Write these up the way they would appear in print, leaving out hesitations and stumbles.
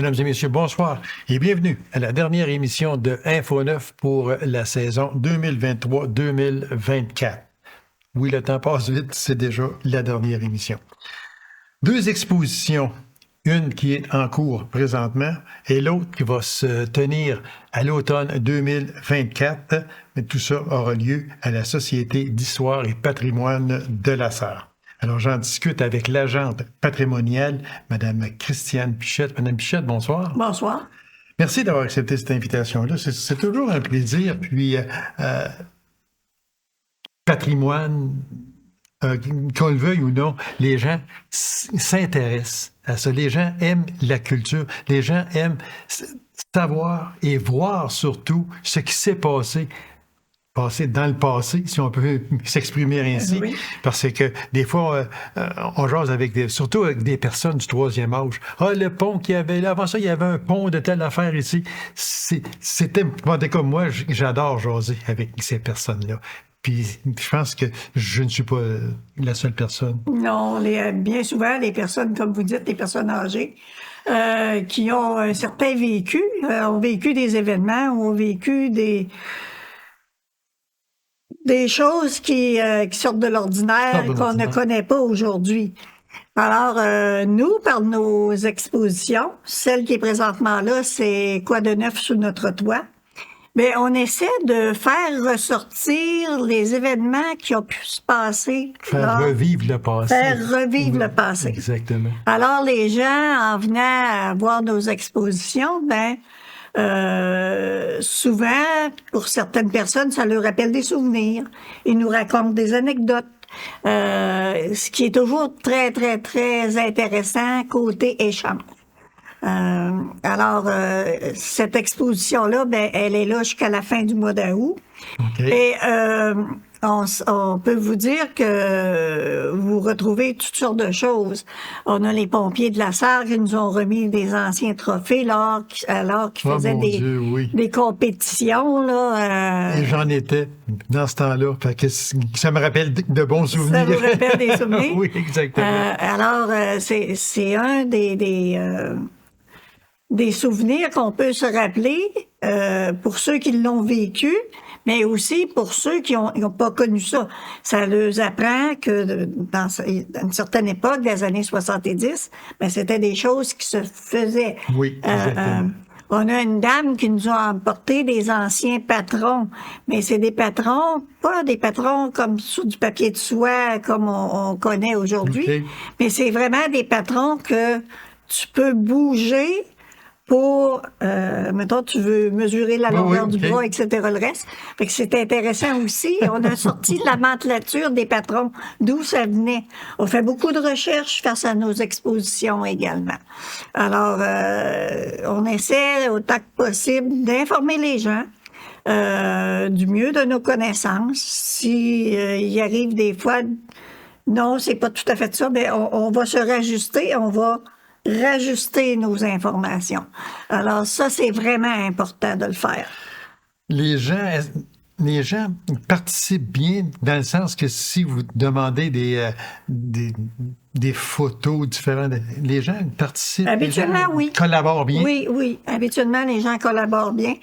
Mesdames et messieurs, bonsoir et bienvenue à la dernière émission de Info 9 pour la saison 2023-2024. Oui, le temps passe vite, c'est déjà la dernière émission. Deux expositions, une qui est en cours présentement et l'autre qui va se tenir à l'automne 2024. Mais tout ça aura lieu à la Société d'histoire et patrimoine de la Sarre. Alors, j'en discute avec l'agente patrimoniale, Mme Christiane Pichette. Mme Pichette, bonsoir. Bonsoir. Merci d'avoir accepté cette invitation-là. C'est toujours un plaisir. Puis, patrimoine, qu'on le veuille ou non, les gens s'intéressent à ça. Les gens aiment la culture. Les gens aiment savoir et voir surtout ce qui s'est passé dans le passé, si on peut s'exprimer ainsi, oui. Parce que des fois, on jase surtout avec des personnes du troisième âge. Ah, le pont qu'il y avait là, avant ça, il y avait un pont de telle affaire ici. C'était, comme moi, j'adore jaser avec ces personnes-là. Puis, je pense que je ne suis pas la seule personne. Non, bien souvent, les personnes, comme vous dites, les personnes âgées, qui ont un certain vécu, ont vécu des événements, ont vécu des choses qui sortent de l'ordinaire, qu'on ne connaît pas aujourd'hui. Alors, nous, par nos expositions, celle qui est présentement là, c'est Quoi de neuf sous notre toit? Mais on essaie de faire ressortir les événements qui ont pu se passer. Revivre le passé. Faire revivre le passé. Exactement. Alors, les gens, en venant voir nos expositions, souvent, pour certaines personnes, ça leur rappelle des souvenirs. Ils nous racontent des anecdotes. Ce qui est toujours très, très, très intéressant côté échange. Alors, cette exposition-là, elle est là jusqu'à la fin du mois d'août. Okay. Et on peut vous dire que vous retrouvez toutes sortes de choses. On a les pompiers de la Sarre qui nous ont remis des anciens trophées alors qu'ils faisaient des compétitions. Là, Et j'en étais dans ce temps-là. Fait que ça me rappelle de bons souvenirs. Ça vous rappelle des souvenirs? Oui, exactement. Alors, c'est un des souvenirs qu'on peut se rappeler pour ceux qui l'ont vécu, mais aussi pour ceux qui n'ont pas connu ça. Ça leur apprend que dans une certaine époque, des années 70, c'était des choses qui se faisaient. Oui, exactement. On a une dame qui nous a emporté des anciens patrons, mais c'est des patrons, pas des patrons comme sous du papier de soie comme on connaît aujourd'hui, mais c'est vraiment des patrons que tu peux bouger pour, mettons, tu veux mesurer la longueur du bras, etc., le reste. Fait que c'est intéressant aussi. On a sorti la mantelature des patrons, d'où ça venait. On fait beaucoup de recherches face à nos expositions également. Alors, on essaie autant que possible d'informer les gens du mieux de nos connaissances. Si il arrive des fois, non, c'est pas tout à fait ça, mais on va se rajuster, on va rajuster nos informations. Alors ça, c'est vraiment important de le faire. Les gens participent bien dans le sens que si vous demandez des photos différentes, les gens participent. Habituellement, oui. Collaborent bien. Oui. Habituellement, les gens collaborent bien.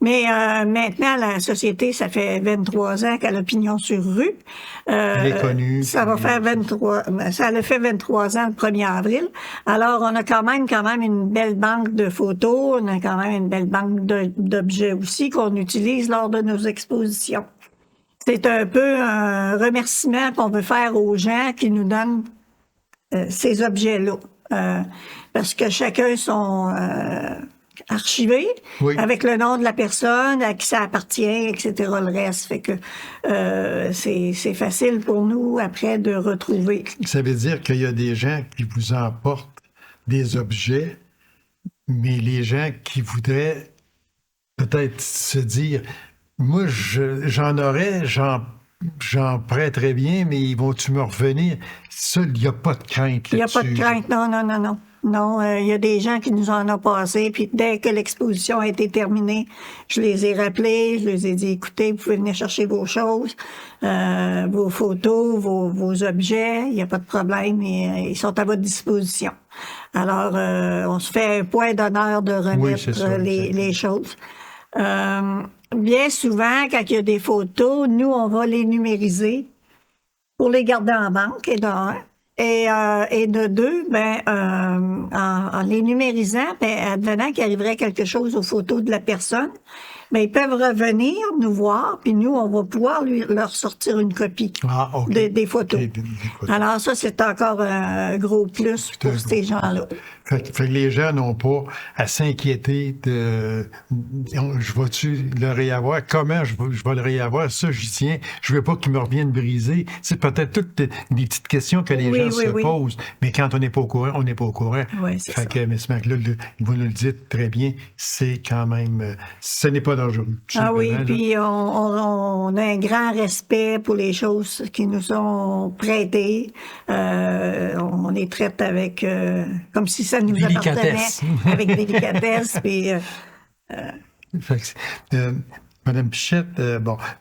Mais maintenant, la société, ça fait 23 ans qu'elle a pignon sur rue. Elle est connue. Ça le fait 23 ans le 1er avril. Alors, on a quand même une belle banque de photos. On a quand même une belle banque d'objets aussi qu'on utilise lors de nos expositions. C'est un peu un remerciement qu'on veut faire aux gens qui nous donnent ces objets-là. Parce que chacun sont archivé, avec le nom de la personne, à qui ça appartient, etc., le reste. Fait que c'est facile pour nous, après, de retrouver. Ça veut dire qu'il y a des gens qui vous emportent des objets, mais les gens qui voudraient peut-être se dire, moi, j'en aurais, j'en prêterais bien, mais ils vont-tu me revenir? Ça, il n'y a pas de crainte là-dessus. Il n'y a pas de crainte, non. Non, il y a des gens qui nous en ont passé, puis dès que l'exposition a été terminée, je les ai rappelés, je les ai dit, écoutez, vous pouvez venir chercher vos choses, vos photos, vos objets, il n'y a pas de problème, ils sont à votre disposition. Alors, on se fait un point d'honneur de remettre les choses. Bien souvent, quand il y a des photos, nous, on va les numériser pour les garder en banque, et de un. Et de deux, en les numérisant, advenant qu'il arriverait quelque chose aux photos de la personne, ils peuvent revenir nous voir, puis nous, on va pouvoir leur sortir une copie des photos. Des photos. Alors ça, c'est encore un gros plus pour ces gens-là. Fait que les gens n'ont pas à s'inquiéter de je vais-tu le réavoir? Comment je vais le réavoir? Ça, j'y tiens. Je veux pas qu'il me revienne brisé. C'est peut-être toutes des petites questions que les gens se posent. Mais quand on n'est pas au courant, on n'est pas au courant. Oui, c'est ça. Que M. McLeod, vous nous le dites très bien, c'est quand même... ce n'est pas dangereux. Ah oui, puis on a un grand respect pour les choses qui nous sont prêtées. On les traite avec... comme si ça nous appartenait, avec délicatesse. Puis, Madame Pichette,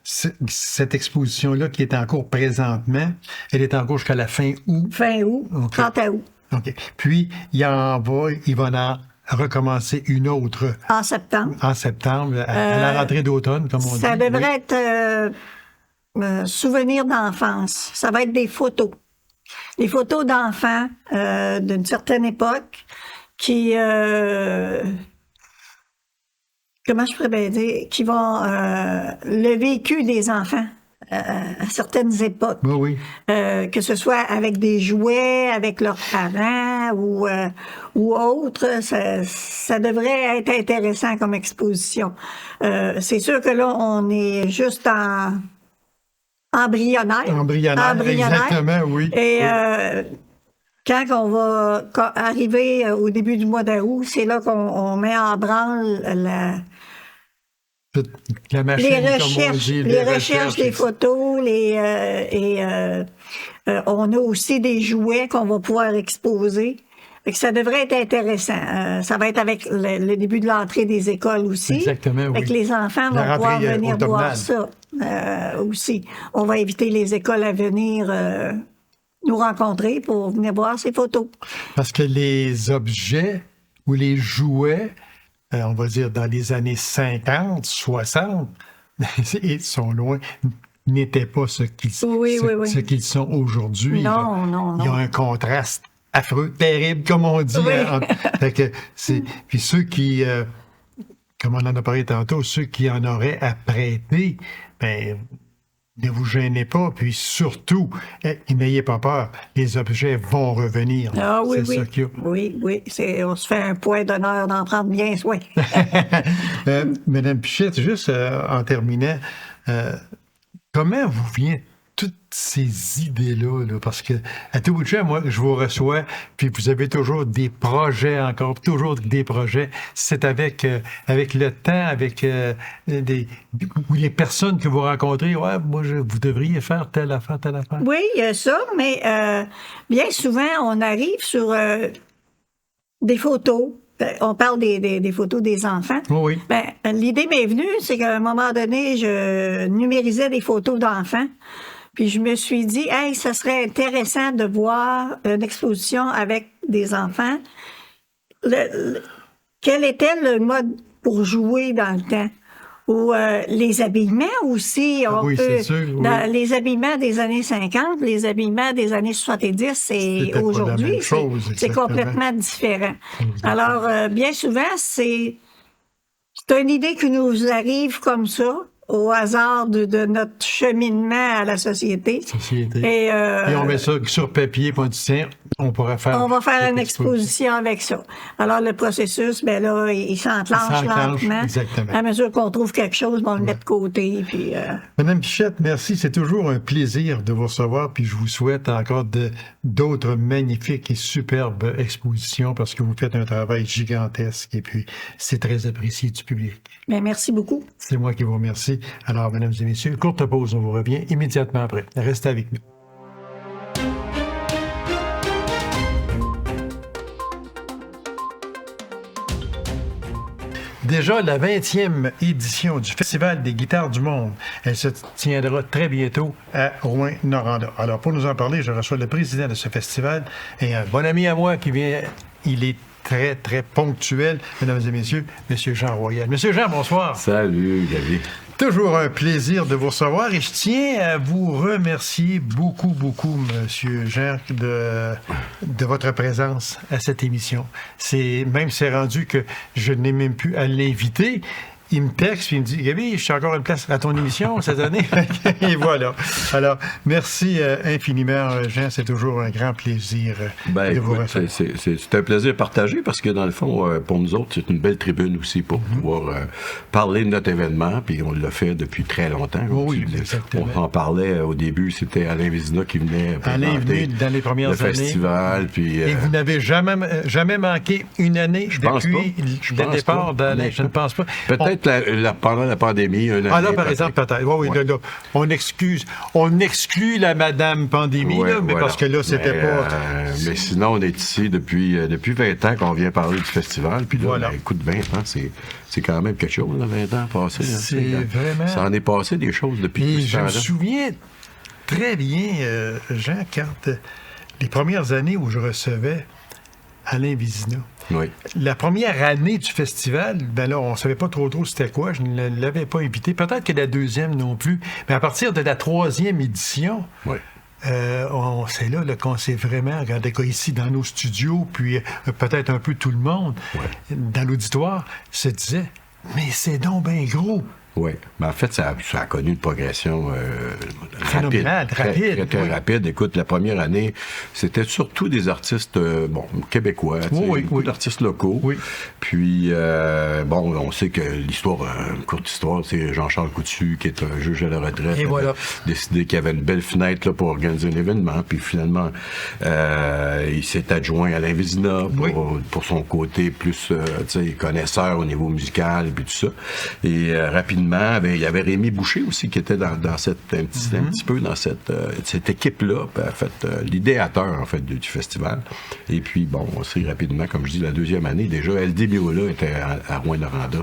cette exposition-là qui est en cours présentement, elle est en cours jusqu'à la fin août? Fin août, okay. 30 août. OK. Puis, il va en recommencer une autre. En septembre. En septembre, à la rentrée d'automne, comme on dit. Ça devrait être souvenirs d'enfance. Ça va être des photos. Des photos d'enfants d'une certaine époque qui... comment je pourrais bien dire? Qui vont... le vécu des enfants à certaines époques. Oui. Que ce soit avec des jouets, avec leurs parents ou autres, ça devrait être intéressant comme exposition. C'est sûr que là, on est juste embryonnaire, exactement, oui. Et quand on va arriver au début du mois d'août, c'est là qu'on met en branle la machine, les recherches des photos, on a aussi des jouets qu'on va pouvoir exposer. Fait que ça devrait être intéressant. Ça va être avec le début de l'entrée des écoles aussi. Exactement, oui. Fait que les enfants vont pouvoir venir voir ça aussi. On va inviter les écoles à venir nous rencontrer pour venir voir ces photos. Parce que les objets ou les jouets, on va dire dans les années 50, 60, ils sont loin, n'étaient pas ce qu'ils sont aujourd'hui. Non. Il y a un contraste affreux, terrible, comme on dit. Fait que puis ceux qui, comme on en a parlé tantôt, ceux qui en auraient à prêter, ne vous gênez pas, puis surtout, n'ayez pas peur, les objets vont revenir. Ah oui, c'est ça qu'il y a. Oui. On se fait un point d'honneur d'en prendre bien soin. Madame Pichette, juste en terminant, comment vous vient toutes ces idées-là? Parce que à tout bout de champ, moi, je vous reçois, puis vous avez toujours des projets encore, toujours des projets. C'est avec le temps, avec les personnes que vous rencontrez. Ouais, vous devriez faire telle affaire. Oui, il y a ça, mais bien souvent, on arrive sur des photos. On parle des photos des enfants. Oui. L'idée m'est venue, c'est qu'à un moment donné, je numérisais des photos d'enfants. Puis je me suis dit, ça serait intéressant de voir une exposition avec des enfants. Quel était le mode pour jouer dans le temps? Ou les habillements aussi. C'est sûr. Dans les habillements des années 50, les habillements des années 70 et aujourd'hui, c'est complètement différent. Alors, bien souvent, c'est une idée qui nous arrive comme ça, au hasard de notre cheminement à la société. Et on met ça sur papier, puis on dit, tiens, on pourrait faire... On va faire une exposition avec ça. Alors, le processus, là, il s'enclenche lentement. Exactement. À mesure qu'on trouve quelque chose, on le met de côté. Puis, Madame Pichette, merci. C'est toujours un plaisir de vous recevoir, puis je vous souhaite encore d'autres magnifiques et superbes expositions, parce que vous faites un travail gigantesque, et puis c'est très apprécié du public. Merci beaucoup. C'est moi qui vous remercie. Alors, mesdames et messieurs, courte pause, on vous revient immédiatement après. Restez avec nous. déjà la 20e édition du Festival des guitares du monde. Elle se tiendra très bientôt à Rouyn-Noranda. Alors, pour nous en parler, je reçois le président de ce festival et un bon ami à moi qui vient. Il est très, très ponctuel, mesdames et messieurs, M. Jean Royal. M. Jean, bonsoir. Salut, Gaby. Toujours un plaisir de vous recevoir et je tiens à vous remercier beaucoup, M. Jean, de votre présence à cette émission. C'est rendu que je n'ai même plus à l'inviter. Il me texte et il me dit « Gaby, je suis encore une place à ton émission cette année. » Et voilà. Alors, merci infiniment, Jean. C'est toujours un grand plaisir de vous recevoir. C'est un plaisir partagé parce que, dans le fond, pour nous autres, c'est une belle tribune aussi pour pouvoir parler de notre événement. Puis on l'a fait depuis très longtemps. Oui, exactement. On en parlait au début. C'était Alain Vézina qui venait présenter dans les premières années. Le festival. Puis, et vous n'avez jamais manqué une année depuis le départ d'Alain. Je ne pense pas. Peut-être pendant la pandémie. Là, par exemple, peut-être. Oui, ouais. Là, on exclut la Madame Pandémie, mais voilà. Parce que là, c'était pas... mais sinon, on est ici depuis 20 ans qu'on vient parler du festival. Puis là, voilà. Écoute, 20 ans, c'est quand même quelque chose, là, 20 ans passés. C'est vraiment... Ça en est passé des choses depuis tout ce temps-là. Je me souviens très bien, Jean, quand les premières années où je recevais Alain Vézina. Oui. La première année du festival, ben là, on ne savait pas trop c'était quoi. Je ne l'avais pas invité. Peut-être que la deuxième non plus. Mais à partir de la troisième édition, oui. C'est là qu'on s'est vraiment regardé ici dans nos studios, puis peut-être un peu tout le monde, dans l'auditoire, se disait « Mais c'est donc bien gros! » Oui, mais en fait, ça a connu une progression rapide. Très rapide. Écoute, la première année, c'était surtout des artistes québécois, beaucoup d'artistes locaux. Oui. Puis, on sait que l'histoire, une courte histoire, c'est Jean-Charles Coutu, qui est un juge à la retraite, voilà. décidé qu'il y avait une belle fenêtre là, pour organiser un événement. Puis finalement, il s'est adjoint à Alain Vézina pour son côté plus connaisseur au niveau musical et puis tout ça. Et rapidement, il y avait Rémi Boucher aussi qui était dans cette un petit peu dans cette équipe-là, en fait, l'idéateur en fait du festival. Et puis on sait rapidement, comme je dis, la deuxième année déjà, LD Miola était à Rouyn-Noranda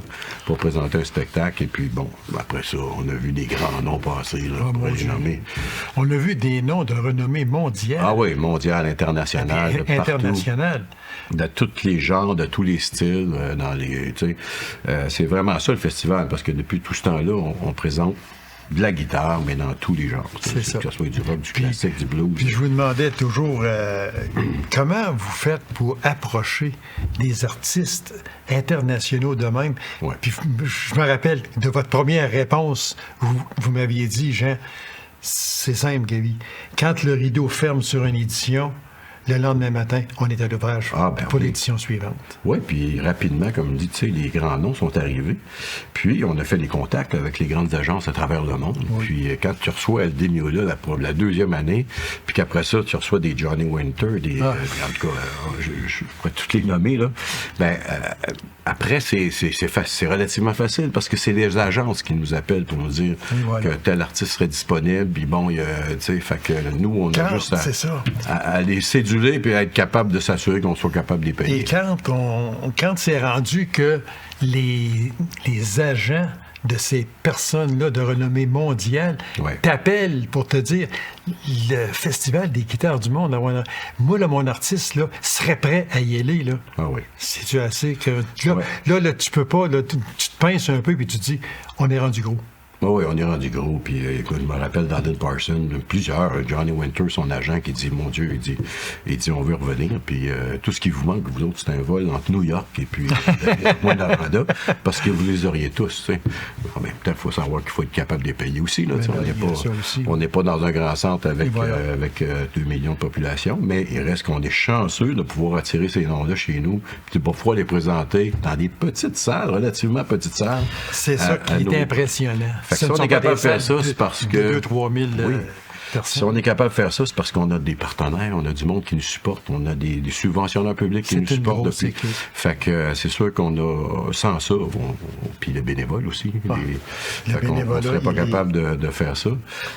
pour présenter un spectacle. Et puis après ça, on a vu des grands noms passer là, pour les nommer. On a vu des noms de renommée mondiale. Ah oui, mondial, international, international. De tous les genres, de tous les styles, c'est vraiment ça le festival, parce que depuis tout ce temps-là, on présente de la guitare, mais dans tous les genres. C'est ça. Que ce soit du rock, du classique, du blues. Puis je vous demandais toujours comment vous faites pour approcher des artistes internationaux de même. Ouais. Puis je me rappelle de votre première réponse, vous m'aviez dit, Jean, c'est simple, Gaby. Quand le rideau ferme sur une édition, le lendemain matin, on est à l'ouvrage pour l'édition suivante. Oui, puis rapidement, comme je dis, les grands noms sont arrivés. Puis, on a fait des contacts avec les grandes agences à travers le monde. Oui. Puis, quand tu reçois LD Miola la deuxième année, puis qu'après ça, tu reçois des Johnny Winter, en tout cas, je pourrais toutes les nommer, là. Après, c'est relativement facile parce que c'est les agences qui nous appellent pour nous dire que tel artiste serait disponible. Puis fait que nous, on a juste à les séduire puis à être capable de s'assurer qu'on soit capable de les payer. Et quand c'est rendu que les agents de ces personnes-là de renommée mondiale t'appellent pour te dire le Festival des guitares du monde, moi, là, mon artiste là, serait prêt à y aller. Là. Ah oui. C'est-tu assez que... Là, tu peux pas, là, tu te pinces un peu puis tu te dis, on est rendu gros. Oui, on est rendu gros. Puis, écoute, je me rappelle d'Alden Parsons, plusieurs, Johnny Winter, son agent, qui dit, mon Dieu, il dit, on veut revenir. Puis, tout ce qui vous manque, vous autres, c'est un vol entre New York et puis Rouyn-Noranda, parce que vous les auriez tous, tu sais. En même temps, il faut savoir qu'il faut être capable de les payer aussi, là. On n'est pas dans un grand centre avec 2 millions de population, mais il reste qu'on est chanceux de pouvoir attirer ces noms-là chez nous, puis de pouvoir les présenter dans des petites salles, relativement petites salles. C'est ça qui est impressionnant. Si on est capable de faire ça, c'est parce que... 2-3 000... Si on est capable de faire ça, c'est parce qu'on a des partenaires, on a du monde qui nous supporte, on a des subventionneurs publics qui nous supportent depuis. Fait que c'est sûr qu'on a, sans ça, puis les bénévoles aussi. Fait qu'on ne serait pas capable de faire ça.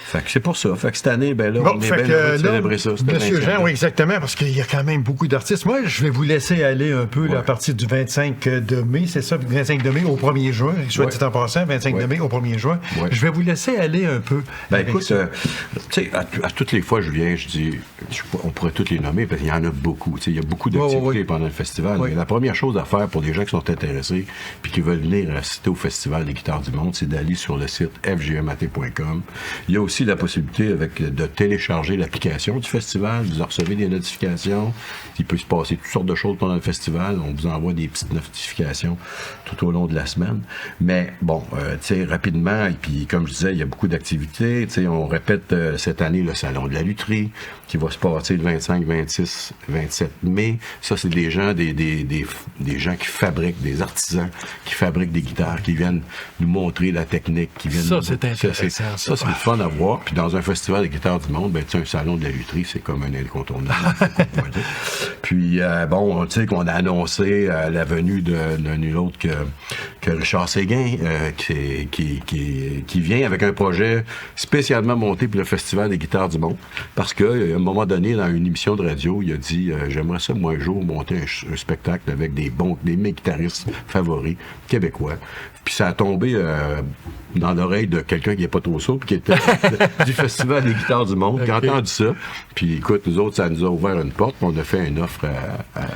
Fait que c'est pour ça. Fait que cette année, ben là, on est bien heureux de célébrer ça. Monsieur Jean, oui, exactement, parce qu'il y a quand même beaucoup d'artistes. Moi, je vais vous laisser aller un peu là, à partir du 25 de mai, c'est ça, 25 de mai au 1er juin, soit dit en passant, 25 de mai au 1er juin. Je vais vous laisser aller un peu. Ben écoute, tu sais, à toutes les fois je viens, je dis, on pourrait toutes les nommer, parce qu'il y en a beaucoup. Il y a beaucoup d'activités pendant le festival. Mais la première chose à faire pour les gens qui sont intéressés puis qui veulent venir assister au Festival des guitares du monde, c'est d'aller sur le site fgmat.com. Il y a aussi la possibilité de télécharger l'application du festival. Vous recevez des notifications. Il peut se passer toutes sortes de choses pendant le festival. On vous envoie des petites notifications tout au long de la semaine. Mais bon, tu sais, rapidement, et puis comme je disais, il y a beaucoup d'activités. Tu sais, on répète cette année le Salon de la lutherie qui va se passer le 25, 26, 27 mai. Ça, c'est des gens, des gens qui fabriquent, des artisans qui fabriquent des guitares, qui viennent nous montrer la technique, qui viennent ça, c'est intéressant. Ça, c'est le fun à voir. Puis dans un festival des guitares du monde, ben, tu sais, un salon de la lutherie, c'est comme un incontournable. Puis, bon, tu sais qu'on a annoncé la venue de nul autre que Richard Séguin, qui vient avec un projet spécialement monté pour le Festival des guitares du monde. Parce qu'à un moment donné, dans une émission de radio, il a dit j'aimerais ça, moi, un jour, monter un spectacle avec des mes guitaristes favoris québécois. Puis ça a tombé dans l'oreille de quelqu'un qui n'est pas trop sourd, qui était du Festival des guitares du monde, qui a entendu ça. Puis écoute, nous autres, ça nous a ouvert une porte. On a fait une offre à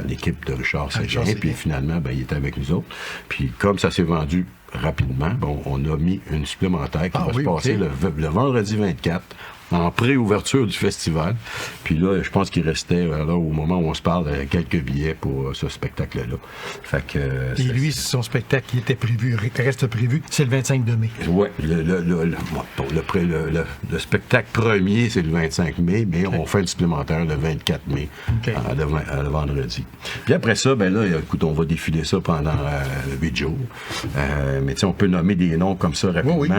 l'équipe de Richard Séguin. Puis finalement, ben, il était avec nous autres. Puis comme ça s'est vendu rapidement, bon, on a mis une supplémentaire qui va se passer le vendredi 24 en pré-ouverture du festival. Puis là, je pense qu'il restait, là, au moment où on se parle, quelques billets pour ce spectacle-là. Fait que... Et lui, son spectacle qui était prévu, reste prévu, c'est le 25 de mai. Oui, le spectacle premier, c'est le 25 mai, mais on fait un supplémentaire le 24 mai, le vendredi. Puis après ça, ben là, écoute, on va défiler ça pendant 8 jours. Mais tu sais, on peut nommer des noms comme ça rapidement. Oui,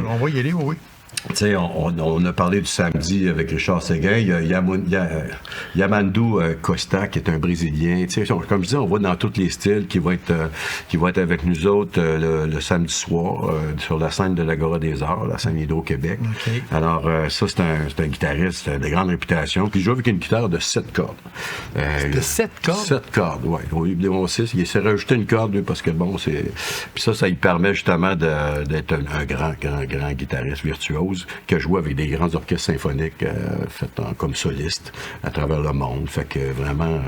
on va y aller, oui. Tu sais, on a parlé du samedi avec Richard Séguin. Il y a Yamandou Costa, qui est un Brésilien. Tu sais, comme je disais, on voit dans tous les styles qui va être avec nous autres le samedi soir sur la scène de l'Agora des Arts, la scène Hydro-Québec. Okay. Alors, ça, c'est un guitariste de grande réputation. Puis il joue avec une guitare de 7 cordes. De 7 cordes? 7 cordes, oui. Au lieu de 6, il s'est rajouté une corde, parce que bon, c'est... Puis ça lui permet justement d'être un grand guitariste virtuose qui a joué avec des grands orchestres symphoniques faits comme soliste à travers le monde. Fait que vraiment...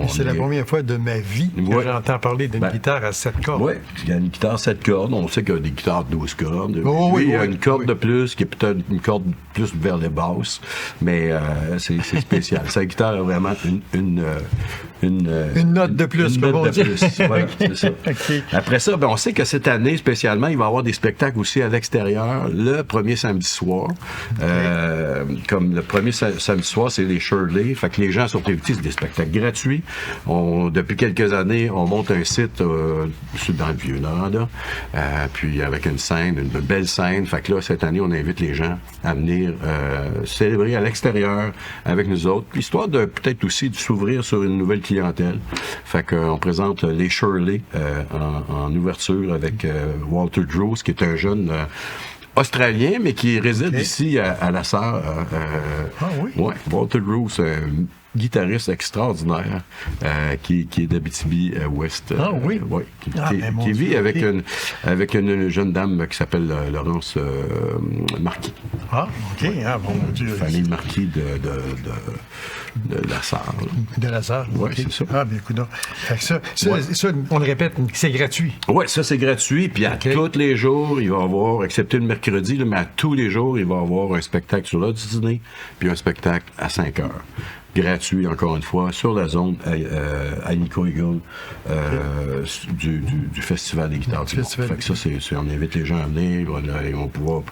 c'est la première fois de ma vie que j'entends parler d'une guitare à 7 cordes. Oui, il y a une guitare à 7 cordes. On sait qu'il y a des guitares de 12 cordes. Il y a une corde de plus, qui est peut-être une corde plus vers les basses, mais c'est spécial. Sa guitare a vraiment une note de plus, une note de plus. Ouais, c'est ça. Okay. Après ça, ben, on sait que cette année, spécialement, il va y avoir des spectacles aussi à l'extérieur. Le premier samedi soir. Comme le premier samedi soir, c'est les Shirley. Fait que les gens sont invités, c'est des spectacles gratuits. Depuis quelques années, on monte un site dans le Vieux-Nord, puis avec une scène, une belle scène. Fait que là, cette année, on invite les gens à venir célébrer à l'extérieur avec nous autres. Histoire de peut-être aussi de s'ouvrir sur une nouvelle clientèle. Fait qu'on présente les Shirley en ouverture avec Walter Drews, qui est un jeune australien, mais qui réside ici à La Sarre. Oui? Ouais, Walter Drews, un guitariste extraordinaire qui est d'Abitibi-Ouest. Qui vit avec une jeune dame qui s'appelle Laurence Marquis. Ah, OK. Ah, bon Dieu. Famille Marquis de La Sarre. De La Sarre? Oui, c'est ça. Ah, bien, écoute. Ça, on le répète, c'est gratuit. Oui, ça, c'est gratuit. Puis à tous les jours, il va y avoir, excepté le mercredi, mais à tous les jours, il va y avoir un spectacle sur l'heure du dîner, puis un spectacle à 5 heures. gratuit, encore une fois, sur la zone à Nico Eagle du Festival des guitares du monde. Fait que ça, on invite les gens à venir, ils vont pouvoir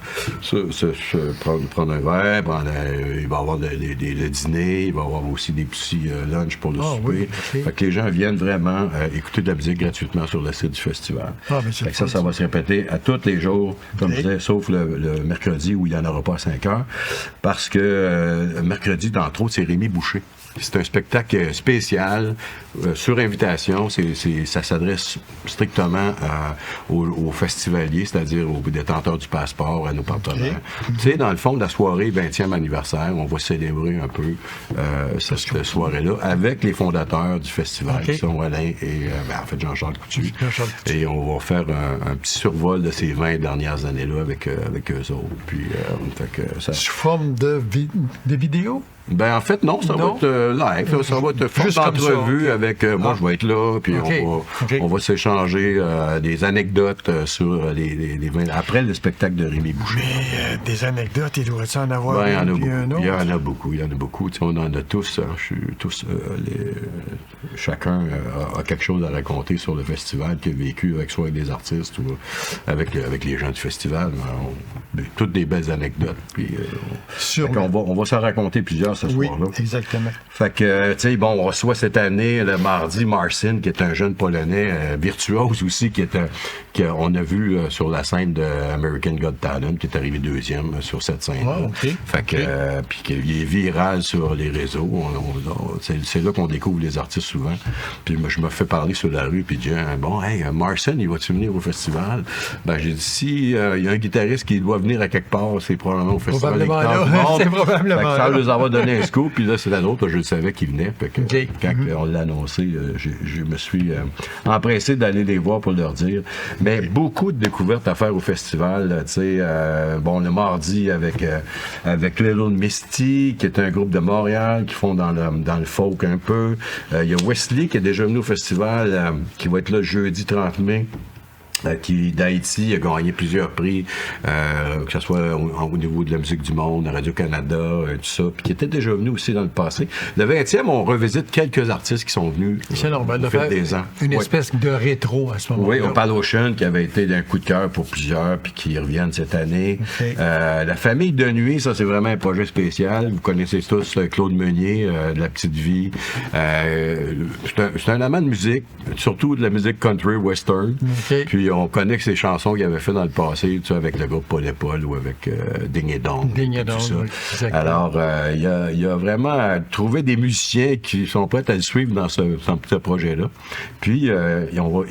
prendre un verre, il va y avoir le dîner, il va y avoir aussi des petits lunchs pour le souper. Oui, okay. Fait que les gens viennent vraiment écouter de la musique gratuitement sur le site du festival. Fait que ça va se répéter à tous les jours, comme je disais, sauf le mercredi où il n'y en aura pas à 5 heures, parce que mercredi, entre autres, c'est Rémi Boucher. C'est un spectacle spécial, sur invitation. Ça s'adresse strictement aux festivaliers, c'est-à-dire aux détenteurs du passeport, à nos partenaires. Okay. Tu sais, dans le fond de la soirée 20e anniversaire, on va célébrer un peu cette soirée-là avec les fondateurs du festival, qui sont Alain et en fait Jean-Charles Coutu. Et on va faire un petit survol de ces 20 dernières années-là avec eux autres. Puis, sous forme de vidéo? Ben en fait non, ça va être live, là, ça va être forme d'entrevue avec moi je vais être là, puis on va s'échanger des anecdotes sur les après le spectacle de Rémi Boucher. Mais des anecdotes, il doit en avoir un autre? Il y en a beaucoup. Tu sais, on en a tous, chacun a quelque chose à raconter sur le festival qu'il a vécu avec soit avec des artistes ou avec les gens du festival. Toutes des belles anecdotes. Puis on va s'en raconter plusieurs ce soir-là. Oui, exactement. Fait que, tu sais, on reçoit cette année, le mardi, Marcin, qui est un jeune Polonais virtuose aussi, qu'on a vu sur la scène de American Got Talent, qui est arrivé 2e sur cette scène-là. Fait que, puis qu'il est viral sur les réseaux. C'est là qu'on découvre les artistes souvent. Puis je me fais parler sur la rue, puis je dis, Marcin, il va-tu venir au festival? Ben, j'ai dit, si il y a un guitariste qui doit venir à quelque part, c'est probablement au festival des guitares du monde. C'est probablement là. Ça nous avoir donné un scoop, puis là, c'est la nôtre, je le savais qu'il venait. Fait que, quand on l'a annoncé, je me suis empressé d'aller les voir pour leur dire. Mais beaucoup de découvertes à faire au festival. Tu sais, le mardi avec Little Misty, qui est un groupe de Montréal, qui font dans le folk un peu. Il y a Wesley, qui est déjà venu au festival, qui va être là jeudi 30 mai. Qui d'Haïti a gagné plusieurs prix, que ce soit au niveau de la musique du monde, à Radio-Canada, tout ça, puis qui était déjà venu aussi dans le passé. Le 20e, on revisite quelques artistes qui sont venus c'est normal de faire des ans. Une espèce de rétro à ce moment-là. Oui, Opal Ocean, qui avait été d'un coup de cœur pour plusieurs, puis qui reviennent cette année. La famille de nuit, ça c'est vraiment un projet spécial. Vous connaissez tous Claude Meunier, de La Petite Vie. C'est un amant de musique, surtout de la musique country, western. Puis on connaît ces chansons qu'il avait fait dans le passé, tu sais, avec le groupe Paul et Paul ou avec Ding et Dong. Alors, il a vraiment trouvé des musiciens qui sont prêts à le suivre dans ce projet-là. Puis,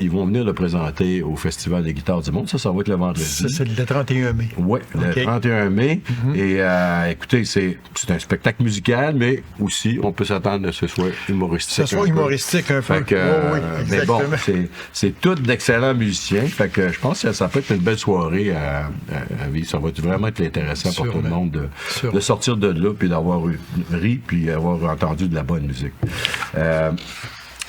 ils vont venir le présenter au Festival des guitares du monde. Ça va être le vendredi. Ça, c'est le 31 mai. Oui, le 31 mai. Et écoutez, c'est un spectacle musical, mais aussi, on peut s'attendre à ce que ce soit humoristique. Que ce soit humoristique un peu. Fait que, mais bon, c'est tous d'excellents musiciens. Fait que je pense que ça peut être une belle soirée à vivre. Ça va vraiment être intéressant pour tout le monde de sortir de là puis d'avoir ri puis avoir entendu de la bonne musique.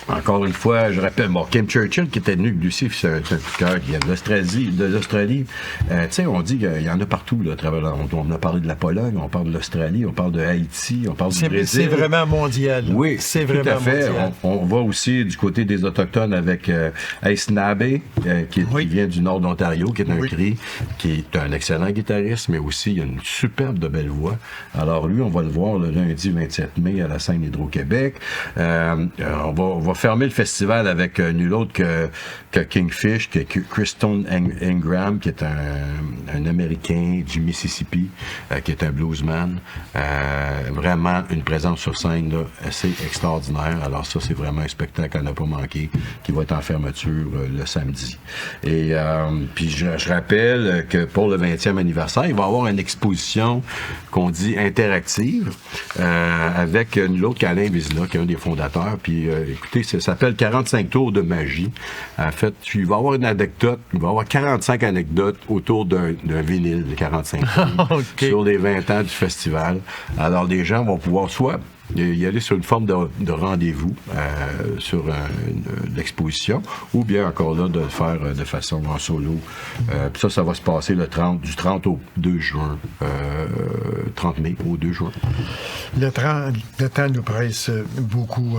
Encore une fois, je rappelle, Kim Churchill qui était venu, lui aussi, c'est un coup de cœur, qui vient de l'Australie. Tu sais, on dit qu'il y en a partout, là, à travers on a parlé de la Pologne, on parle de l'Australie, on parle de Haïti, on parle du Brésil. C'est vraiment mondial. Oui, c'est vraiment tout à fait. On va aussi du côté des Autochtones avec Ace Nabe, qui vient du nord d'Ontario, qui est un cri, qui est un excellent guitariste, mais aussi il a une superbe de belle voix. Alors lui, on va le voir le lundi 27 mai à la scène Hydro-Québec. On va fermer le festival avec nul autre que Kingfish, que Kristen Ingram, qui est un Américain du Mississippi, qui est un bluesman. Vraiment une présence sur scène là, assez extraordinaire. Alors ça, c'est vraiment un spectacle à ne pas manquer, qui va être en fermeture le samedi. Et puis je rappelle que pour le 20e anniversaire, il va y avoir une exposition qu'on dit interactive avec nul autre qu'Alain Vézina, qui est un des fondateurs. Puis écoutez, ça s'appelle 45 tours de magie. En fait, il va y avoir une anecdote, il va y avoir 45 anecdotes autour d'un vinyle de 45 tours sur les 20 ans du festival. Alors, les gens vont pouvoir soit y aller sur une forme de rendez-vous sur l'exposition, ou bien encore là, de le faire de façon en solo. Puis ça va se passer du 30 au 2 juin. 30 mai au 2 juin. Le temps nous presse beaucoup.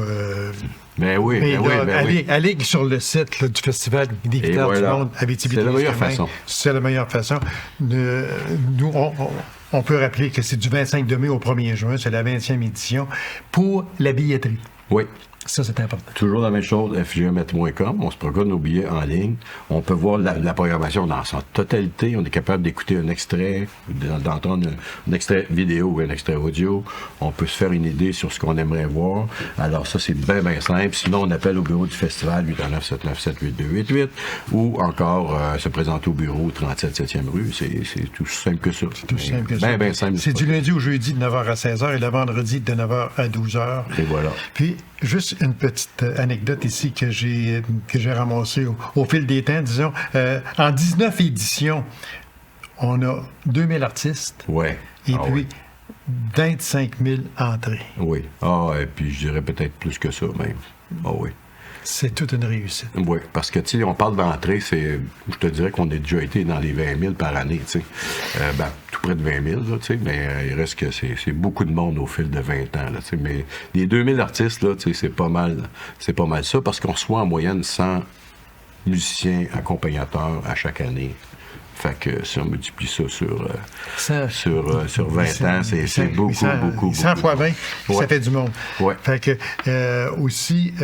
Allez sur le site là, du Festival des guitares du monde à Abitibi-Témiscamingue. C'est la meilleure façon. C'est la meilleure façon. Nous, on peut rappeler que c'est du 25 mai au 1er juin, c'est la 20e édition, pour la billetterie. Oui. Ça, c'est important. Toujours la même chose, fgmet.com. On se procure nos billets en ligne. On peut voir la programmation dans sa totalité. On est capable d'écouter un extrait, d'entendre un extrait vidéo ou un extrait audio. On peut se faire une idée sur ce qu'on aimerait voir. Alors ça, c'est bien, bien simple. Sinon, on appelle au bureau du festival 819-797-8288 ou encore se présenter au bureau 37 7e rue. C'est tout simple que ça. C'est tout simple que ça. Bien simple. C'est du lundi au jeudi de 9h à 16h et le vendredi de 9h à 12h. Et voilà. Puis, juste une petite anecdote ici que j'ai ramassée au fil des temps, disons. En 19 éditions, on a 2000 artistes. Ouais. Et puis, 25 000 entrées. Oui. Et puis je dirais peut-être plus que ça même. Oui. C'est toute une réussite. Oui, parce que, tu sais, on parle d'entrée, je te dirais qu'on a déjà été dans les 20 000 par année, tu sais. Tout près de 20 000, là, tu sais, mais il reste que c'est beaucoup de monde au fil de 20 ans, là, tu sais. Mais les 2000 artistes, là, tu sais, c'est pas mal ça, parce qu'on reçoit en moyenne 100 musiciens accompagnateurs à chaque année. Fait que si on multiplie ça sur 20 ans, c'est beaucoup. 100 fois 20, ça fait du monde. Ouais. Fait que aussi,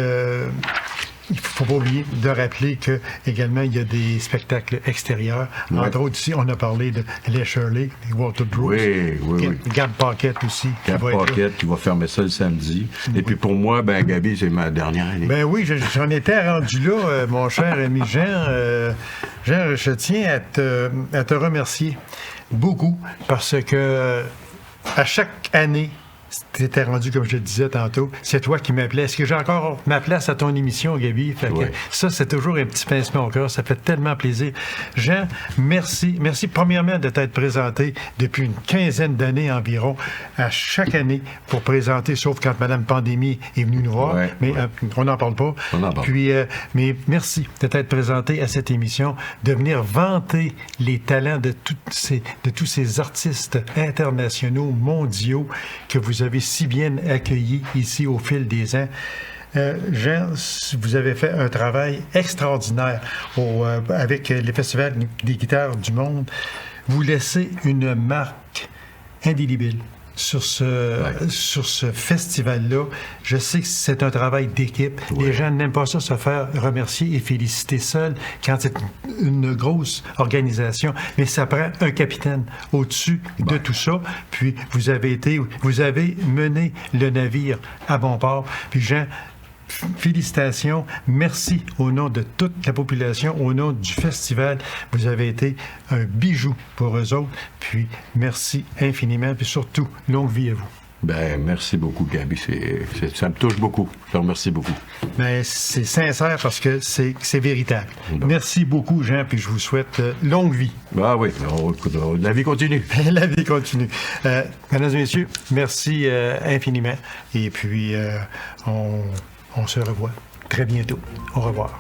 il ne faut pas oublier de rappeler que également il y a des spectacles extérieurs. Entre autres, ici, on a parlé de Les Shirley, les Walter Brooks. Oui. Gab Pocket aussi. Gab Pocket qui va fermer ça le samedi. Et puis pour moi, Gabi, c'est ma dernière année. Ben oui, j'en étais rendu là, mon cher ami Jean. Jean, je tiens à te remercier beaucoup parce que à chaque année, tu étais rendu, comme je le disais tantôt, c'est toi qui m'appelais. Est-ce que j'ai encore ma place à ton émission, Gabi? Fait que ça, c'est toujours un petit pincement au cœur. Ça fait tellement plaisir. Jean, merci. Merci, premièrement, de t'être présenté depuis une quinzaine d'années environ, à chaque année, pour présenter, sauf quand Mme Pandémie est venue nous voir. Mais on n'en parle pas. Puis, mais merci de t'être présenté à cette émission, de venir vanter les talents de tous ces artistes internationaux, mondiaux, que vous avez si bien accueillis ici au fil des ans. Jean, vous avez fait un travail extraordinaire avec les festivals des guitares du monde. Vous laissez une marque indélébile sur ce festival-là. Je sais que c'est un travail d'équipe. Les gens n'aiment pas ça, se faire remercier et féliciter seul quand c'est une grosse organisation. Mais ça prend un capitaine au-dessus de tout ça. Puis vous avez mené le navire à bon port. Puis Jean, félicitations. Merci au nom de toute la population, au nom du festival. Vous avez été un bijou pour eux autres. Puis merci infiniment. Puis surtout, longue vie à vous. Ben, merci beaucoup, Gabi. Ça me touche beaucoup. Je te remercie beaucoup. Ben, c'est sincère parce que c'est véritable. Merci beaucoup, Jean, puis je vous souhaite longue vie. Ah oui, la vie continue. La vie continue. Mesdames et messieurs, merci infiniment. Et puis, on se revoit très bientôt. Au revoir.